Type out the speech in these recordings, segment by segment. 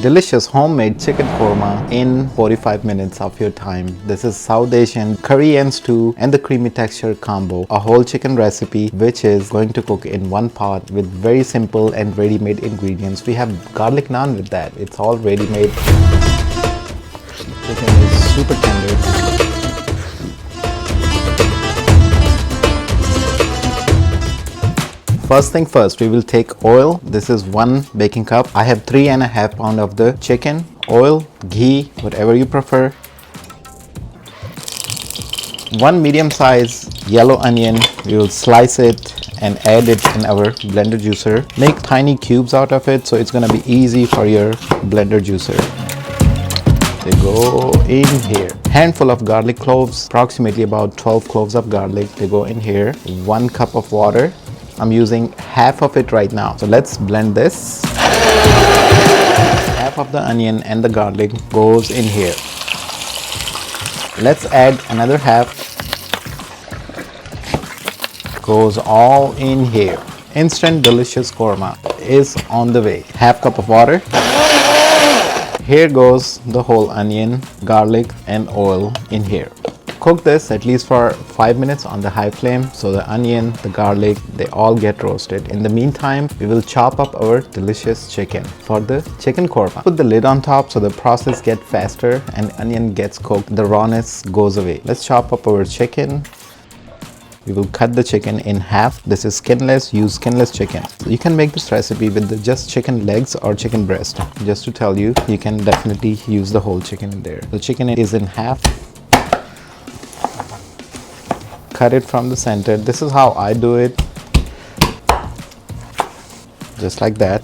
Delicious homemade chicken korma in 45 minutes of your time. This is South Asian curry and stew and the creamy texture combo. A whole chicken recipe which is going to cook in one pot with very simple and ready-made ingredients. We have garlic naan with that. It's all ready-made. Chicken is super tender. First thing first, we will take oil. This is 1 baking cup. I have 3.5 pounds of the chicken. Oil, ghee, whatever you prefer. 1 medium size yellow onion. We will slice it and add it in our blender juicer. Make tiny cubes out of it so it's gonna be easy for your blender juicer. They go in here. Handful of garlic cloves, approximately about 12 cloves of garlic. They go in here. 1 cup of water. I'm using half of it right now. So let's blend this. Half of the onion and the garlic goes in here. Let's add another half. Goes all in here. Instant delicious korma is on the way. Half cup of water. Here goes the whole onion, garlic and oil in here. Cook this at least for 5 minutes on the high flame so the onion, the garlic, they all get roasted. In the meantime, we will chop up our delicious chicken for the chicken korma. Put the lid on top so the process gets faster and onion gets cooked. The rawness goes away. Let's chop up our chicken. We will cut the chicken in half. This is skinless. Use skinless chicken. So you can make this recipe with just chicken legs or chicken breast. Just to tell you, you can definitely use the whole chicken in there. The chicken is in half. Cut it from the center. This is how I do it. Just like that.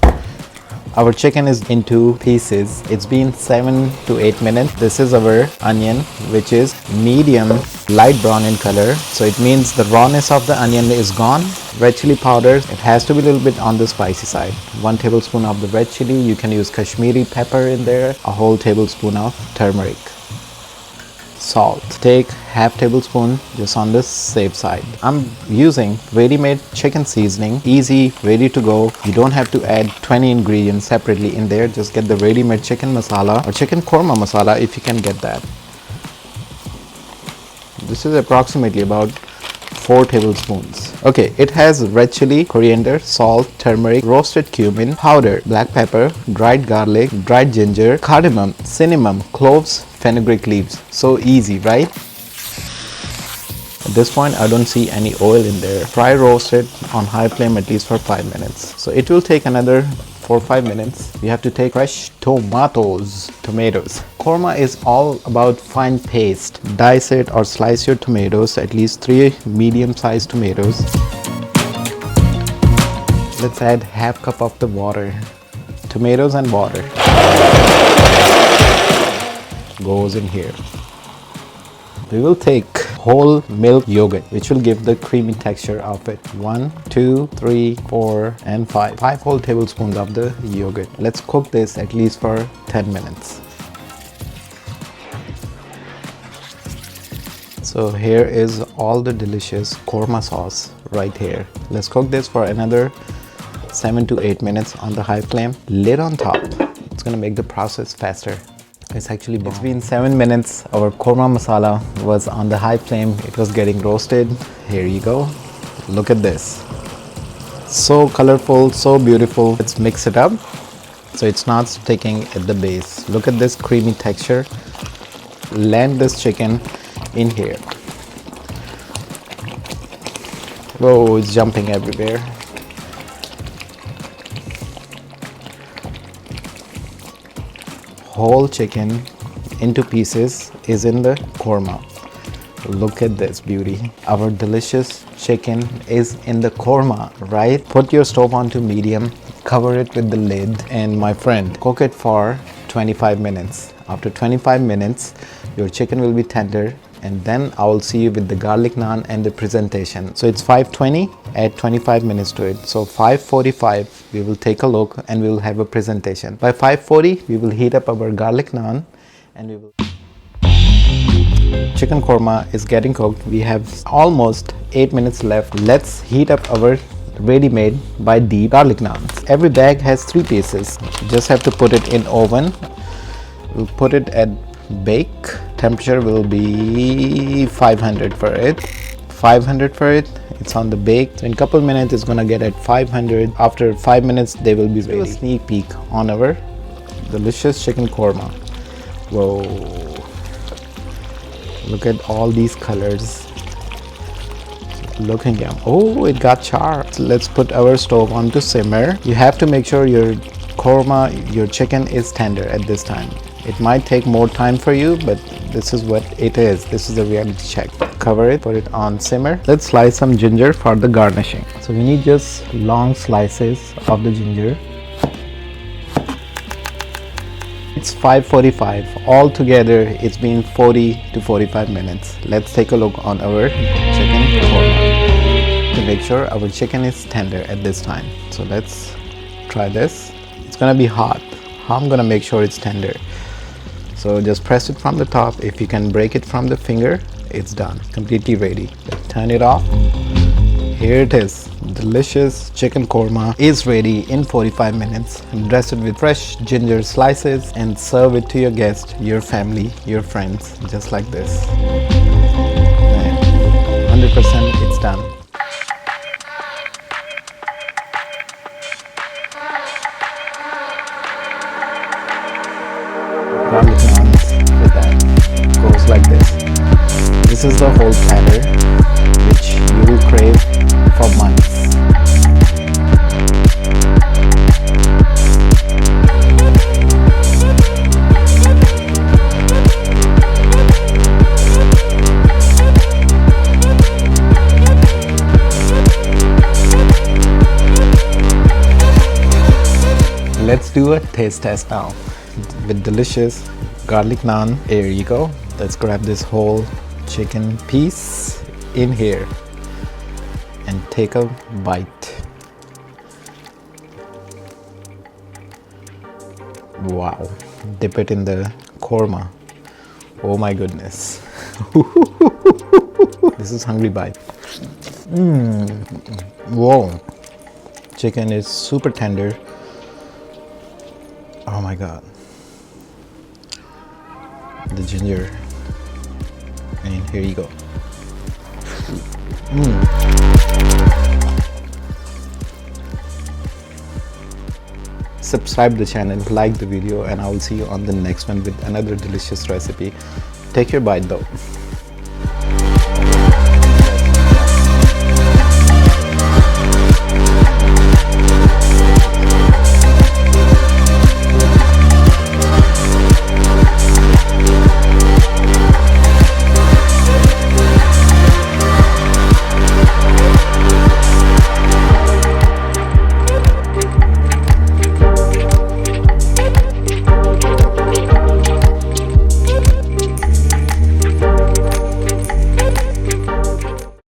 Our chicken is in 2 pieces. It's been 7 to 8 minutes. This is our onion, which is medium light brown in color. So it means the rawness of the onion is gone. Red chili powder, it has to be a little bit on the spicy side. 1 tablespoon of the red chili. You can use Kashmiri pepper in there. A whole tablespoon of turmeric. Salt. Take half tablespoon just on the safe side. I'm using ready-made chicken seasoning. Easy, ready to go. You don't have to add 20 ingredients separately in there. Just get the ready-made chicken masala or chicken korma masala if you can get that. This is approximately about 4 tablespoons. Okay, it has red chili, coriander, salt, turmeric, roasted cumin, powder, black pepper, dried garlic, dried ginger, cardamom, cinnamon, cloves, fenugreek leaves. So easy, right? At this point, I don't see any oil in there. Try roast it on high flame at least for 5 minutes. So it will take another 4 or 5 minutes. You have to take fresh tomatoes. Korma is all about fine paste. Dice it or slice your tomatoes, at least 3 medium-sized tomatoes. Let's add half cup of the water. Tomatoes and water. Goes in here. We will take whole milk yogurt, which will give the creamy texture of it. 1, 2, 3, 4, and 5. 5 whole tablespoons of the yogurt. Let's cook this at least for 10 minutes. So here is all the delicious korma sauce right here. Let's cook this for another 7 to 8 minutes on the high flame. Lid on top. It's gonna make the process faster. It's actually bomb. It's been 7 minutes. Our korma masala was on the high flame. It was getting roasted. Here you go. Look at this. So colorful, so beautiful. Let's mix it up so it's not sticking at the base. Look at this creamy texture. Land this chicken in here. Whoa, it's jumping everywhere. Whole chicken into pieces is in the korma. Look at this beauty. Our delicious chicken is in the korma, right? Put your stove on to medium, cover it with the lid, and my friend, cook it for 25 minutes. After 25 minutes, your chicken will be tender, and then I will see you with the garlic naan and the presentation. So it's 5:20, add 25 minutes to it. So 5:45, we will take a look and we will have a presentation. By 5:40, we will heat up our garlic naan and we will... Chicken korma is getting cooked. We have almost 8 minutes left. Let's heat up our Readymade by Deep Garlic Naan. Every bag has 3 pieces. You just have to put it in oven. We'll put it at bake. Temperature will be 500 for it. 500 for it. It's on the bake. So in couple minutes it's gonna get at 500. After 5 minutes they will be ready. Do a sneak peek on our delicious chicken korma. Whoa! Look at all these colors. Looking yum. Oh, it got charred. So let's put our stove on to simmer. You have to make sure your korma, your chicken is tender at this time. It might take more time for you, but this is what it is. This is a reality check. Cover it, put it on simmer. Let's slice some ginger for the garnishing. So we need just long slices of the ginger. It's 5:45. All together, it's been 40 to 45 minutes. Let's take a look on our chicken korma to make sure our chicken is tender at this time. So let's try this. It's gonna be hot. How I'm gonna make sure it's tender? So just press it from the top. If you can break it from the finger, it's done. Completely ready. Let's turn it off. Here it is. Delicious chicken korma is ready in 45 minutes. Dress it with fresh ginger slices and serve it to your guests, your family, your friends, just like this. 100% it's done. Garlic naan with that goes like this. This is the whole platter which you will crave for months. Let's do a taste test now with delicious garlic naan. Here you go. Let's grab this whole chicken piece in here and take a bite. Wow. Dip it in the korma. Oh my goodness. This is hungry bite. Whoa. Chicken is super tender. Oh my god. The ginger. And here you go. Subscribe the channel, like the video, and I will see you on the next one with another delicious recipe. Take your bite though.